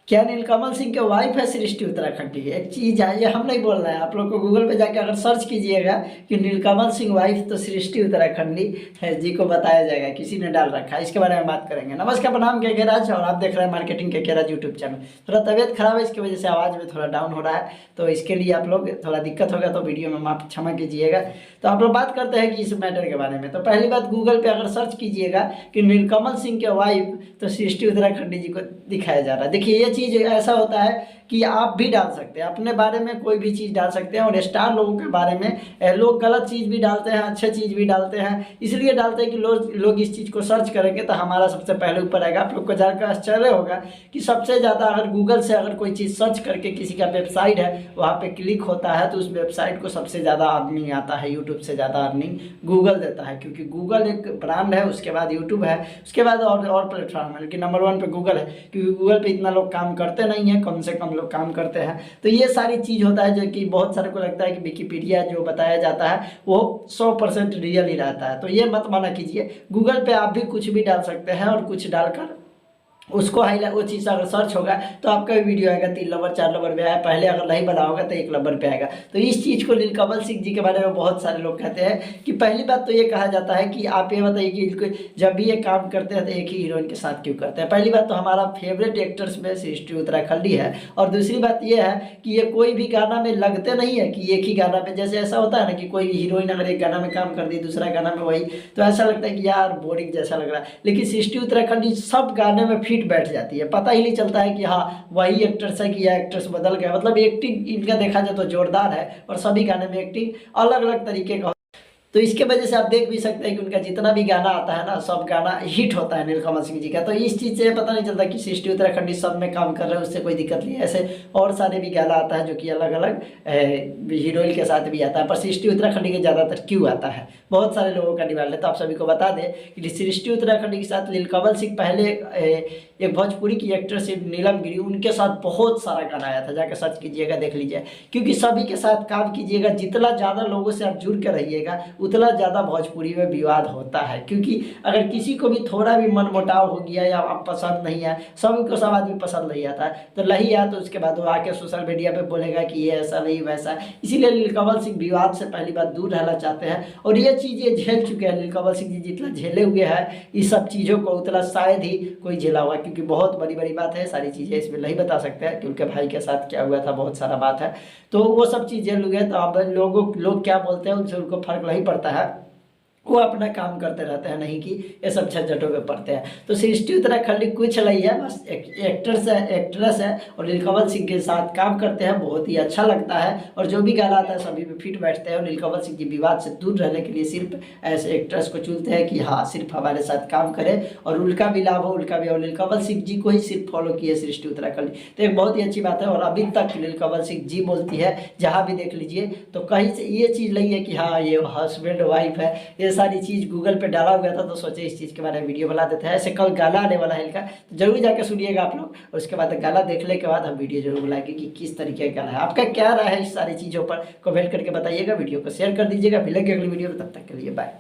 क्या नीलकमल सिंह के वाइफ है सृष्टि उत्तराखंडी? एक चीज़ है, ये हम नहीं बोल रहे हैं, आप लोग को गूगल पे जाके अगर सर्च कीजिएगा कि नीलकमल सिंह वाइफ तो सृष्टि उत्तराखंडी है जी को बताया जाएगा, किसी ने डाल रखा है, इसके बारे में बात करेंगे। नमस्कार, प्रणाम, के राज, और आप देख रहे हैं मार्केटिंग के राज यूट्यूब चैनल। थोड़ा तबियत खराब है, इसकी वजह से आवाज़ में थोड़ा डाउन हो रहा है, तो इसके लिए आप लोग थोड़ा दिक्कत होगा तो वीडियो में माफ क्षमा कीजिएगा। तो आप लोग बात करते हैं कि इस मैटर के बारे में। तो पहली बात, गूगल पे अगर सर्च कीजिएगा कि नीलकमल सिंह के वाइफ तो सृष्टि उत्तराखंडी जी को दिखाया जा रहा है। देखिए, ये चीज़ ऐसा होता है कि आप भी डाल सकते हैं, अपने बारे में कोई भी चीज़ डाल सकते हैं, और स्टार लोगों के बारे में लोग गलत चीज़ भी डालते हैं, अच्छे चीज़ भी डालते हैं। इसलिए डालते हैं कि लोग इस चीज़ को सर्च करेंगे तो हमारा सबसे पहले ऊपर आएगा। आप लोग को जानकर आश्चर्य होगा कि सबसे ज़्यादा अगर गूगल से अगर कोई चीज़ सर्च करके किसी का वेबसाइट है वहाँ पे क्लिक होता है तो उस वेबसाइट को सबसे ज़्यादा अर्निंग आता है। यूट्यूब से ज़्यादा अर्निंग गूगल देता है, क्योंकि गूगल एक ब्रांड है, उसके बाद यूट्यूब है, उसके बाद और प्लेटफॉर्म है, लेकिन नंबर 1 पे गूगल है, क्योंकि गूगल पे इतना लोग काम करते नहीं है, कम से कम लोग काम करते हैं। तो ये सारी चीज़ होता है जो कि बहुत सारे को लगता है कि विकिपीडिया जो बताया जाता है वो 100% रियल ही रहता है। तो ये मत माना कीजिए, गूगल पे आप भी कुछ भी डाल सकते हैं और कुछ डालकर उसको हाईलाइट, वो चीज़ अगर सर्च होगा तो आपका भी वीडियो आएगा 3 नंबर 4 नंबर पे आया, पहले अगर नहीं बना होगा तो 1 नंबर पे आएगा। तो इस चीज़ को नीलकमल सिंह जी के बारे में बहुत सारे लोग कहते हैं कि पहली बात तो ये कहा जाता है कि आप ये बताइए कि जब भी ये काम करते हैं तो एक ही हीरोइन के साथ क्यों करते हैं। पहली बात तो हमारा फेवरेट एक्टर्स में सृष्टि उत्तराखंडी है, और दूसरी बात ये है कि ये कोई भी गाना में लगते नहीं है कि एक ही गाना में, जैसे ऐसा होता है ना कि कोई हीरोइन अगर एक गाना में काम कर दी दूसरा गाना में वही, तो ऐसा लगता है कि यार बोरिंग जैसा लग रहा है। लेकिन सृष्टि उत्तराखंडी सब गाने में फिट बैठ जाती है, पता ही नहीं चलता है कि हाँ वही एक्टर्स है कि यह एक्ट्रेस बदल गया। मतलब एक्टिंग इनका देखा जाए तो जोरदार है, और सभी गाने में एक्टिंग अलग अलग तरीके का। तो इसके वजह से आप देख भी सकते हैं कि उनका जितना भी गाना आता है ना, सब गाना हिट होता है नीलकमल सिंह जी का। तो इस चीज़ से पता नहीं चलता कि सृष्टि उत्तराखंडी सब में काम कर रहे हैं, उससे कोई दिक्कत नहीं है। ऐसे और सारे भी गाना आता है जो कि अलग अलग हीरोइन के साथ भी आता है, पर सृष्टि उत्तराखंडी के ज़्यादातर क्यों आता है, बहुत सारे लोगों का डिमांड है। तो आप सभी को बता दें कि सृष्टि उत्तराखंडी के साथ नीलकमल सिंह पहले एक भोजपुरी की एक्ट्रेस नीलम गिरी, उनके साथ बहुत सारा गाना आया था, जाकर सर्च कीजिएगा, देख लीजिए। क्योंकि सभी के साथ काम कीजिएगा, जितना ज़्यादा लोगों से आप जुड़ कर रहिएगा उतना ज़्यादा भोजपुरी में विवाद होता है। क्योंकि अगर किसी को भी थोड़ा भी मन मुटाव हो गया या आप पसंद नहीं है, सभी को सब आदमी पसंद नहीं आता है, तो नहीं आया तो उसके बाद वो आके सोशल मीडिया पे बोलेगा कि ये ऐसा नहीं वैसा है। इसीलिए नीलकमल सिंह विवाद से पहली बात दूर रहना चाहते हैं, और ये चीज़ें झेल चुके हैं। नीलकमल सिंह जी जितना झेले हुए हैं इस सब चीज़ों को, उतना शायद ही कोई झेला हुआ, क्योंकि बहुत बड़ी बड़ी बात है, सारी चीज़ें इसमें नहीं बता सकते हैं कि उनके भाई के साथ क्या हुआ था, बहुत सारा बात है। तो वो सब चीज़ें लोग हैं, तो अब लोग क्या बोलते हैं उनसे उनको फर्क नहीं पड़ता है, वो अपना काम करते रहते हैं, नहीं कि ये सब झंझटों में पड़ते हैं। तो सृष्टि उत्तराखंडी कुछ नहीं है, बस एक्ट्रेस है और नीलकमल सिंह के साथ काम करते हैं, बहुत ही अच्छा लगता है, और जो भी गाना आता है सभी पे फिट बैठते हैं। और नीलकमल सिंह जी विवाद से दूर रहने के लिए सिर्फ ऐसे एक्ट्रेस को चुनते हैं कि हाँ सिर्फ हमारे साथ काम करे और उनका भी लाभ हो, उनका भी। और नीलकमल सिंह जी को ही सिर्फ फॉलो किए सृष्टि उत्तराखंडी, तो एक बहुत ही अच्छी बात है। और अभी तक नीलकमल सिंह जी बोलती है, जहाँ भी देख लीजिए तो कहीं से ये चीज़ नहीं है कि हाँ ये हस्बैंड वाइफ है। ये सारी चीज़ गूगल पे डाला हुआ था, तो सोचे इस चीज़ के बारे में वीडियो बना देते हैं। ऐसे कल गाला आने वाला है इनका, तो जरूर जाकर सुनिएगा आप लोग, और उसके बाद गाला देखने के बाद हम वीडियो जरूर बनाएंगे कि किस तरीके का गाना है। आपका क्या राय है इस सारी चीज़ों पर, कमेंट करके बताइएगा, वीडियो को शेयर कर दीजिएगा। मिलेंगे अगली वीडियो में, तब तक के लिए बाय।